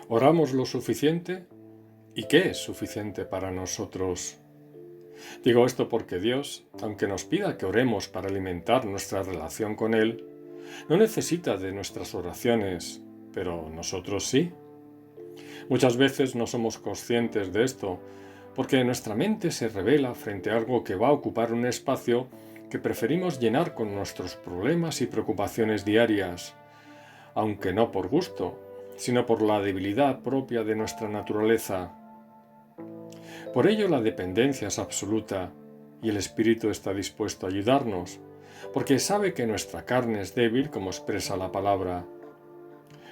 ¿Oramos lo suficiente? ¿Y qué es suficiente para nosotros? Digo esto porque Dios, aunque nos pida que oremos para alimentar nuestra relación con Él, no necesita de nuestras oraciones, pero nosotros sí. Muchas veces no somos conscientes de esto, porque nuestra mente se revela frente a algo que va a ocupar un espacio que preferimos llenar con nuestros problemas y preocupaciones diarias, aunque no por gusto, sino por la debilidad propia de nuestra naturaleza. Por ello la dependencia es absoluta y el Espíritu está dispuesto a ayudarnos, porque sabe que nuestra carne es débil, como expresa la palabra.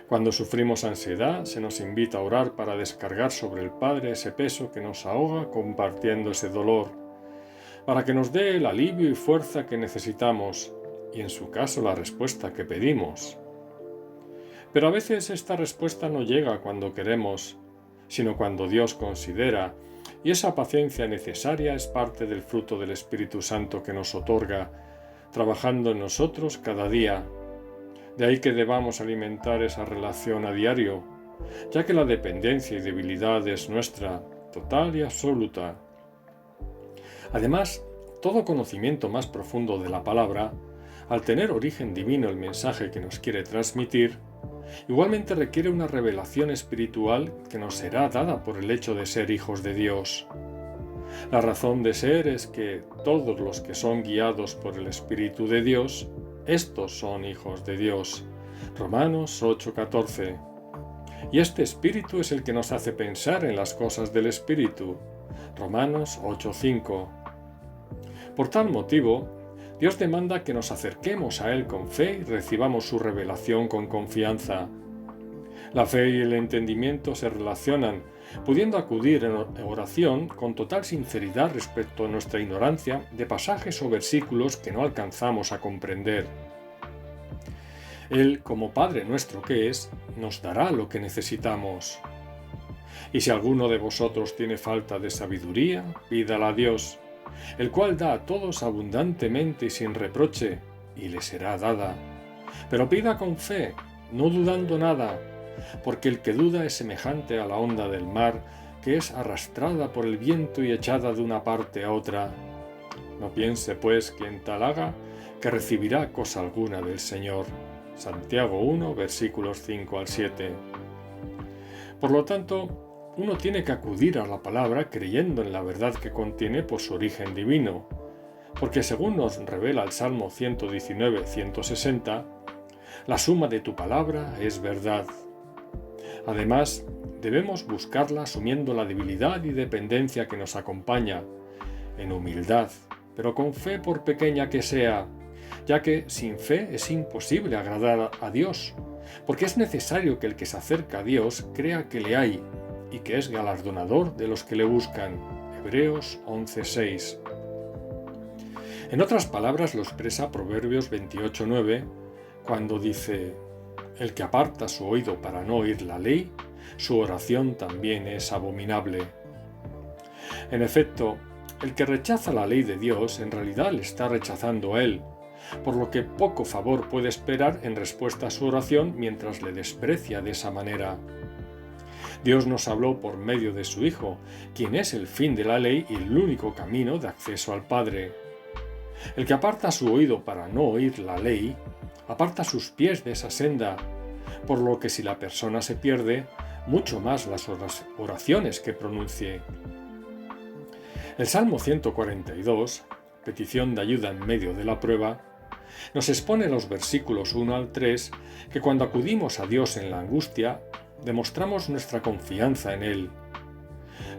Cuando sufrimos ansiedad, se nos invita a orar para descargar sobre el Padre ese peso que nos ahoga compartiendo ese dolor, para que nos dé el alivio y fuerza que necesitamos, y en su caso la respuesta que pedimos. Pero a veces esta respuesta no llega cuando queremos, sino cuando Dios considera, y esa paciencia necesaria es parte del fruto del Espíritu Santo que nos otorga, trabajando en nosotros cada día. De ahí que debamos alimentar esa relación a diario, ya que la dependencia y debilidad es nuestra, total y absoluta. Además, todo conocimiento más profundo de la palabra, al tener origen divino el mensaje que nos quiere transmitir, igualmente requiere una revelación espiritual que nos será dada por el hecho de ser hijos de Dios. La razón de ser es que todos los que son guiados por el Espíritu de Dios, estos son hijos de Dios. Romanos 8:14. Y este Espíritu es el que nos hace pensar en las cosas del Espíritu. Romanos 8:5. Por tal motivo, Dios demanda que nos acerquemos a Él con fe y recibamos su revelación con confianza. La fe y el entendimiento se relacionan, pudiendo acudir en oración con total sinceridad respecto a nuestra ignorancia de pasajes o versículos que no alcanzamos a comprender. Él, como Padre nuestro que es, nos dará lo que necesitamos. Y si alguno de vosotros tiene falta de sabiduría, pídala a Dios, el cual da a todos abundantemente y sin reproche, y le será dada. Pero pida con fe, no dudando nada, porque el que duda es semejante a la onda del mar, que es arrastrada por el viento y echada de una parte a otra. No piense, pues, quien tal haga, que recibirá cosa alguna del Señor. Santiago 1, versículos 5 al 7. Por lo tanto, uno tiene que acudir a la palabra creyendo en la verdad que contiene por su origen divino, porque según nos revela el Salmo 119-160, la suma de tu palabra es verdad. Además, debemos buscarla asumiendo la debilidad y dependencia que nos acompaña, en humildad, pero con fe por pequeña que sea, ya que sin fe es imposible agradar a Dios, porque es necesario que el que se acerca a Dios crea que le hay y que es galardonador de los que le buscan. Hebreos 11:6. En otras palabras lo expresa Proverbios 28:9, cuando dice: el que aparta su oído para no oír la ley, su oración también es abominable. En efecto, el que rechaza la ley de Dios en realidad le está rechazando a Él, por lo que poco favor puede esperar en respuesta a su oración mientras le desprecia de esa manera. Dios nos habló por medio de su Hijo, quien es el fin de la ley y el único camino de acceso al Padre. El que aparta su oído para no oír la ley, aparta sus pies de esa senda, por lo que si la persona se pierde, mucho más las oraciones que pronuncie. El Salmo 142, petición de ayuda en medio de la prueba, nos expone los versículos 1 al 3 que cuando acudimos a Dios en la angustia, demostramos nuestra confianza en Él.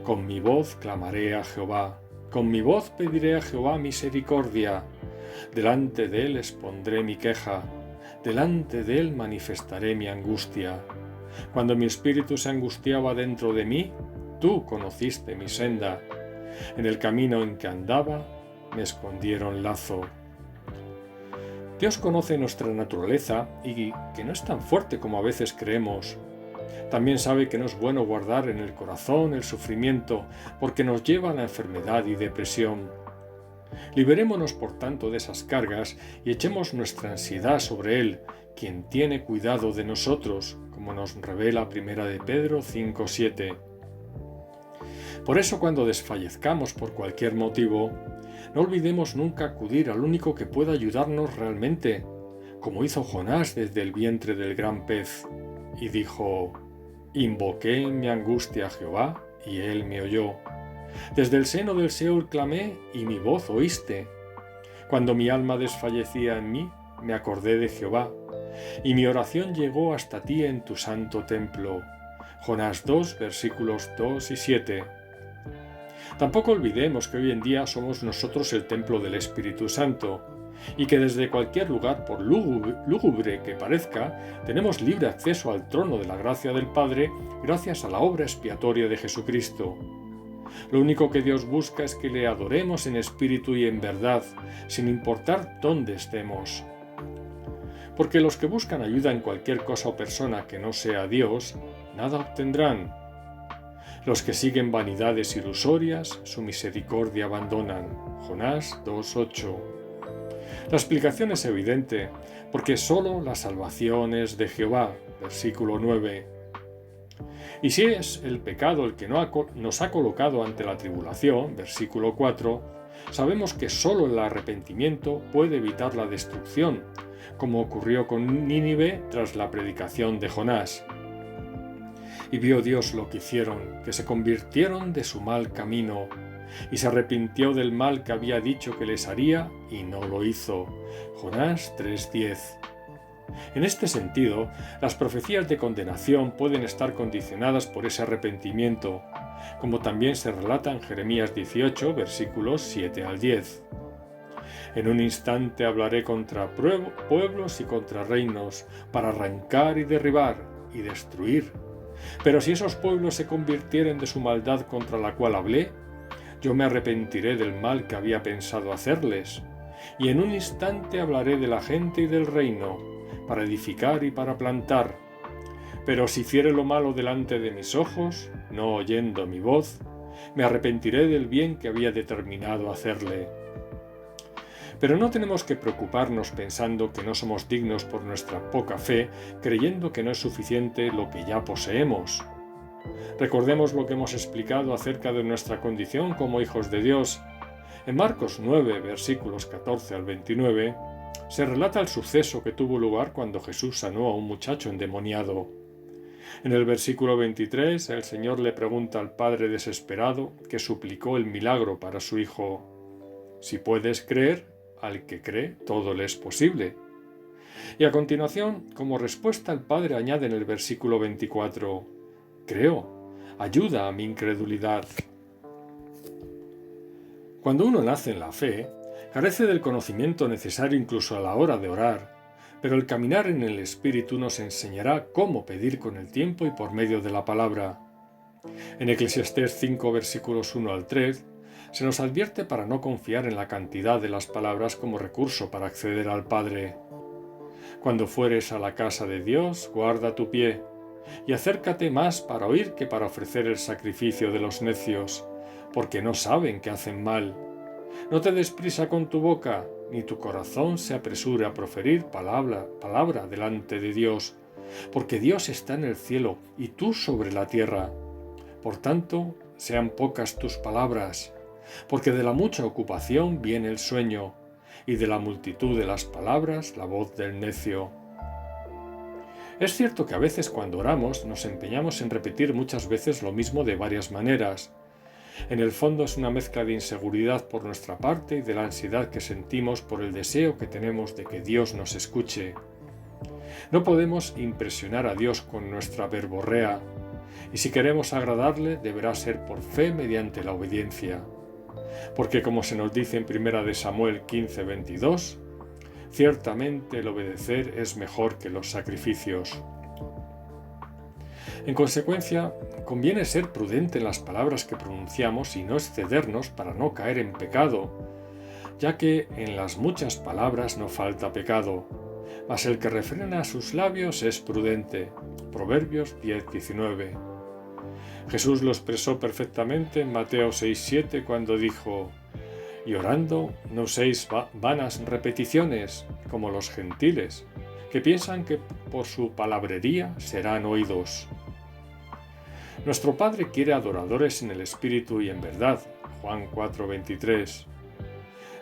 Con mi voz clamaré a Jehová, con mi voz pediré a Jehová misericordia. Delante de Él expondré mi queja, delante de Él manifestaré mi angustia. Cuando mi espíritu se angustiaba dentro de mí, tú conociste mi senda. En el camino en que andaba, me escondieron lazo. Dios conoce nuestra naturaleza y que no es tan fuerte como a veces creemos. También sabe que no es bueno guardar en el corazón el sufrimiento porque nos lleva a la enfermedad y depresión. Liberémonos por tanto de esas cargas y echemos nuestra ansiedad sobre Él, quien tiene cuidado de nosotros, como nos revela 1 de Pedro 5:7. Por eso, cuando desfallezcamos por cualquier motivo, no olvidemos nunca acudir al único que pueda ayudarnos realmente, como hizo Jonás desde el vientre del gran pez, y dijo: «Invoqué en mi angustia a Jehová, y él me oyó. Desde el seno del Seol clamé, y mi voz oíste. Cuando mi alma desfallecía en mí, me acordé de Jehová, y mi oración llegó hasta ti en tu santo templo». Jonás 2, versículos 2 y 7. Tampoco olvidemos que hoy en día somos nosotros el templo del Espíritu Santo, y que desde cualquier lugar, por lúgubre que parezca, tenemos libre acceso al trono de la gracia del Padre gracias a la obra expiatoria de Jesucristo. Lo único que Dios busca es que le adoremos en espíritu y en verdad, sin importar dónde estemos. Porque los que buscan ayuda en cualquier cosa o persona que no sea Dios, nada obtendrán. Los que siguen vanidades ilusorias, su misericordia abandonan. Jonás 2:8. La explicación es evidente, porque solo la salvación es de Jehová. Versículo 9. Y si es el pecado el que nos ha colocado ante la tribulación, versículo 4, sabemos que solo el arrepentimiento puede evitar la destrucción, como ocurrió con Nínive tras la predicación de Jonás. Y vio Dios lo que hicieron, que se convirtieron de su mal camino, y se arrepintió del mal que había dicho que les haría, y no lo hizo. Jonás 3:10. En este sentido, las profecías de condenación pueden estar condicionadas por ese arrepentimiento, como también se relata en Jeremías 18, versículos 7 al 10. En un instante hablaré contra pueblos y contra reinos, para arrancar y derribar y destruir. Pero si esos pueblos se convirtieren de su maldad contra la cual hablé, yo me arrepentiré del mal que había pensado hacerles, y en un instante hablaré de la gente y del reino, para edificar y para plantar. Pero si hiciere lo malo delante de mis ojos, no oyendo mi voz, me arrepentiré del bien que había determinado hacerle. Pero no tenemos que preocuparnos pensando que no somos dignos por nuestra poca fe, creyendo que no es suficiente lo que ya poseemos. Recordemos lo que hemos explicado acerca de nuestra condición como hijos de Dios. En Marcos 9, versículos 14 al 29, se relata el suceso que tuvo lugar cuando Jesús sanó a un muchacho endemoniado. En el versículo 23, el Señor le pregunta al padre desesperado que suplicó el milagro para su hijo: «Si puedes creer, al que cree, todo le es posible». Y a continuación, como respuesta, el padre añade en el versículo 24: «Creo, ayuda a mi incredulidad». Cuando uno nace en la fe, carece del conocimiento necesario incluso a la hora de orar, pero el caminar en el Espíritu nos enseñará cómo pedir con el tiempo y por medio de la palabra. En Eclesiastés 5, versículos 1 al 3, se nos advierte para no confiar en la cantidad de las palabras como recurso para acceder al Padre. Cuando fueres a la casa de Dios, guarda tu pie, y acércate más para oír que para ofrecer el sacrificio de los necios, porque no saben que hacen mal. No te des prisa con tu boca, ni tu corazón se apresure a proferir palabra delante de Dios, porque Dios está en el cielo y tú sobre la tierra. Por tanto, sean pocas tus palabras, porque de la mucha ocupación viene el sueño, y de la multitud de las palabras la voz del necio. Es cierto que a veces cuando oramos nos empeñamos en repetir muchas veces lo mismo de varias maneras. En el fondo es una mezcla de inseguridad por nuestra parte y de la ansiedad que sentimos por el deseo que tenemos de que Dios nos escuche. No podemos impresionar a Dios con nuestra verborrea, y si queremos agradarle deberá ser por fe mediante la obediencia. Porque como se nos dice en 1 de Samuel 15:22, ciertamente el obedecer es mejor que los sacrificios. En consecuencia, conviene ser prudente en las palabras que pronunciamos y no excedernos para no caer en pecado, ya que en las muchas palabras no falta pecado, mas el que refrena sus labios es prudente. Proverbios 10:19. Jesús lo expresó perfectamente en Mateo 6:7 cuando dijo: Y orando no uséis vanas repeticiones como los gentiles, que piensan que por su palabrería serán oídos. Nuestro Padre quiere adoradores en el Espíritu y en verdad. Juan 4:23.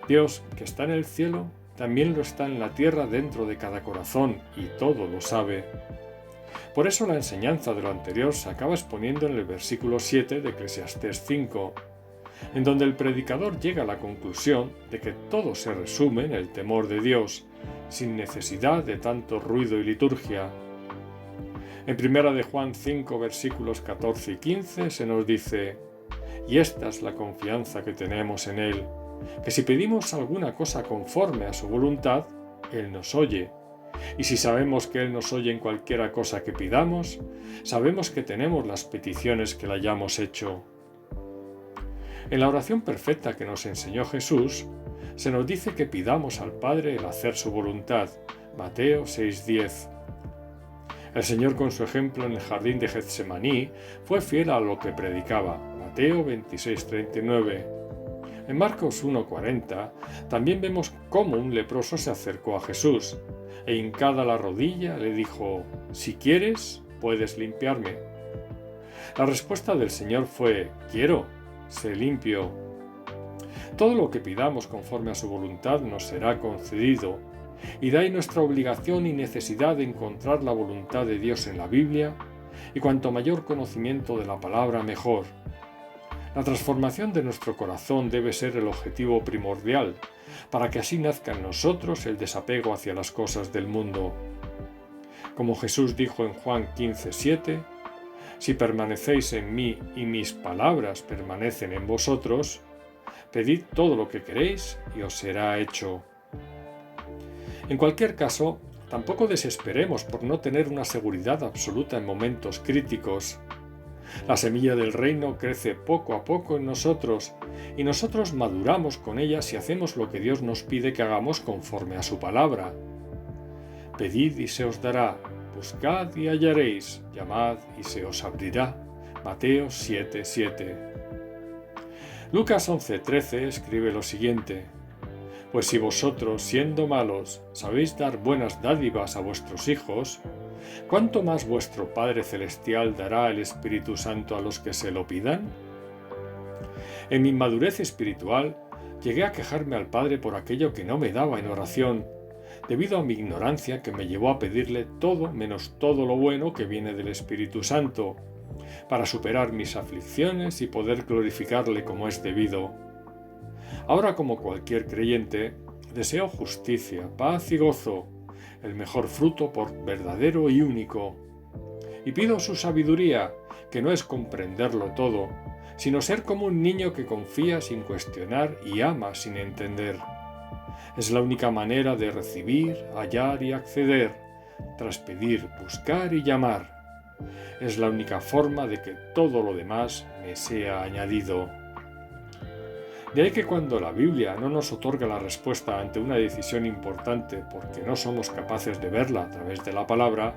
Dios, que está en el cielo, también lo está en la tierra dentro de cada corazón y todo lo sabe. Por eso la enseñanza de lo anterior se acaba exponiendo en el versículo 7 de Eclesiastés 5, en donde el predicador llega a la conclusión de que todo se resume en el temor de Dios, sin necesidad de tanto ruido y liturgia. En 1 de Juan 5, versículos 14 y 15 se nos dice: «Y esta es la confianza que tenemos en Él, que si pedimos alguna cosa conforme a su voluntad, Él nos oye. Y si sabemos que Él nos oye en cualquiera cosa que pidamos, sabemos que tenemos las peticiones que le hayamos hecho». En la oración perfecta que nos enseñó Jesús, se nos dice que pidamos al Padre el hacer su voluntad. Mateo 6:10. El Señor, con su ejemplo en el jardín de Getsemaní, fue fiel a lo que predicaba. Mateo 26:39. En Marcos 1:40 también vemos cómo un leproso se acercó a Jesús e hincada la rodilla le dijo: «Si quieres, puedes limpiarme». La respuesta del Señor fue: «Quiero, sé limpio». Todo lo que pidamos conforme a su voluntad nos será concedido, y de ahí nuestra obligación y necesidad de encontrar la voluntad de Dios en la Biblia, y cuanto mayor conocimiento de la palabra, mejor. La transformación de nuestro corazón debe ser el objetivo primordial, para que así nazca en nosotros el desapego hacia las cosas del mundo. Como Jesús dijo en Juan 15:7, «Si permanecéis en mí y mis palabras permanecen en vosotros, pedid todo lo que queréis y os será hecho». En cualquier caso, tampoco desesperemos por no tener una seguridad absoluta en momentos críticos. La semilla del reino crece poco a poco en nosotros y nosotros maduramos con ella si hacemos lo que Dios nos pide que hagamos conforme a su palabra. Pedid y se os dará, buscad y hallaréis, llamad y se os abrirá. Mateo 7:7. Lucas 11:13 escribe lo siguiente: «Pues si vosotros, siendo malos, sabéis dar buenas dádivas a vuestros hijos, ¿cuánto más vuestro Padre Celestial dará el Espíritu Santo a los que se lo pidan?». En mi inmadurez espiritual, llegué a quejarme al Padre por aquello que no me daba en oración, debido a mi ignorancia que me llevó a pedirle todo menos todo lo bueno que viene del Espíritu Santo, para superar mis aflicciones y poder glorificarle como es debido. Ahora, como cualquier creyente, deseo justicia, paz y gozo, el mejor fruto por verdadero y único. Y pido su sabiduría, que no es comprenderlo todo, sino ser como un niño que confía sin cuestionar y ama sin entender. Es la única manera de recibir, hallar y acceder, tras pedir, buscar y llamar. Es la única forma de que todo lo demás me sea añadido. De ahí que cuando la Biblia no nos otorga la respuesta ante una decisión importante porque no somos capaces de verla a través de la palabra,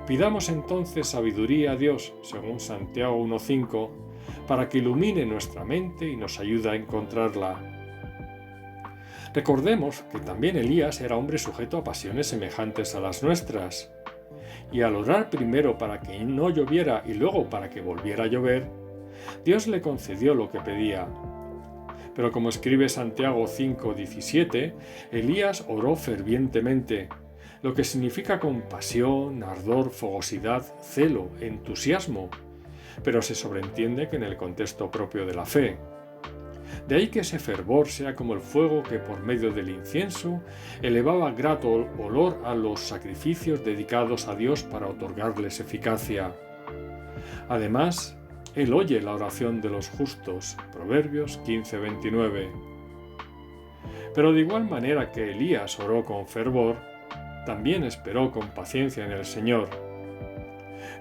pidamos entonces sabiduría a Dios, según Santiago 1:5, para que ilumine nuestra mente y nos ayude a encontrarla. Recordemos que también Elías era hombre sujeto a pasiones semejantes a las nuestras, y al orar primero para que no lloviera y luego para que volviera a llover, Dios le concedió lo que pedía. Pero como escribe Santiago 5:17, Elías oró fervientemente, lo que significa compasión, ardor, fogosidad, celo, entusiasmo, pero se sobreentiende que en el contexto propio de la fe. De ahí que ese fervor sea como el fuego que por medio del incienso elevaba grato olor a los sacrificios dedicados a Dios para otorgarles eficacia. Además, Él oye la oración de los justos. Proverbios 15:29. Pero de igual manera que Elías oró con fervor, también esperó con paciencia en el Señor.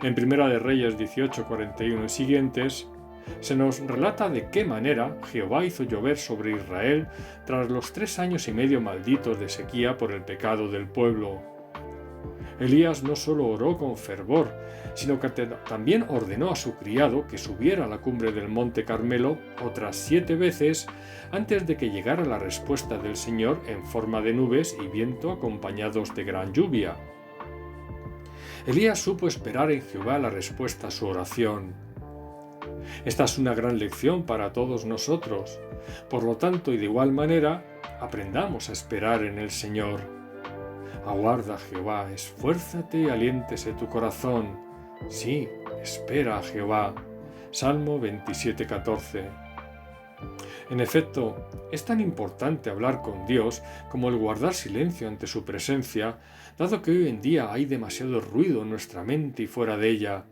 En Primera de Reyes 18:41 y siguientes, se nos relata de qué manera Jehová hizo llover sobre Israel tras los 3 años y medio malditos de sequía por el pecado del pueblo. Elías no solo oró con fervor, sino que también ordenó a su criado que subiera a la cumbre del monte Carmelo otras 7 veces antes de que llegara la respuesta del Señor en forma de nubes y viento acompañados de gran lluvia. Elías supo esperar en Jehová la respuesta a su oración. Esta es una gran lección para todos nosotros. Por lo tanto, y de igual manera, aprendamos a esperar en el Señor. Aguarda a Jehová, esfuérzate y aliéntese tu corazón. Sí, espera a Jehová. Salmo 27:14. En efecto, es tan importante hablar con Dios como el guardar silencio ante su presencia, dado que hoy en día hay demasiado ruido en nuestra mente y fuera de ella.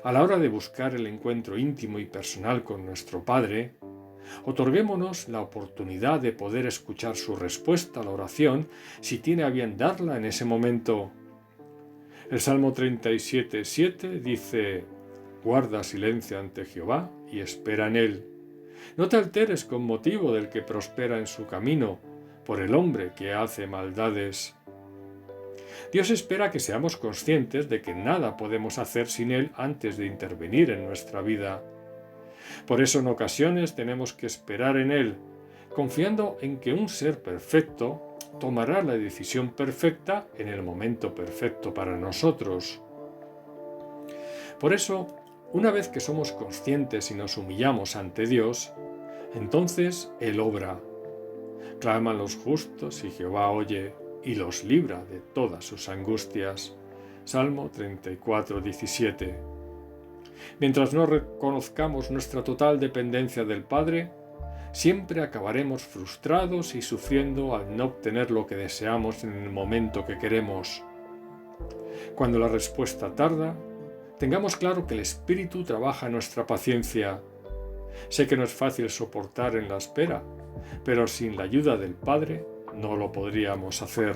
A la hora de buscar el encuentro íntimo y personal con nuestro Padre, otorguémonos la oportunidad de poder escuchar su respuesta a la oración si tiene a bien darla en ese momento. El Salmo 37:7 dice: «Guarda silencio ante Jehová y espera en él. No te alteres con motivo del que prospera en su camino, por el hombre que hace maldades». Dios espera que seamos conscientes de que nada podemos hacer sin Él antes de intervenir en nuestra vida. Por eso en ocasiones tenemos que esperar en Él, confiando en que un ser perfecto tomará la decisión perfecta en el momento perfecto para nosotros. Por eso, una vez que somos conscientes y nos humillamos ante Dios, entonces Él obra. Claman los justos y Jehová oye y los libra de todas sus angustias. Salmo 34:17. Mientras no reconozcamos nuestra total dependencia del Padre, siempre acabaremos frustrados y sufriendo al no obtener lo que deseamos en el momento que queremos. Cuando la respuesta tarda, tengamos claro que el Espíritu trabaja nuestra paciencia. Sé que no es fácil soportar en la espera, pero sin la ayuda del Padre no lo podríamos hacer.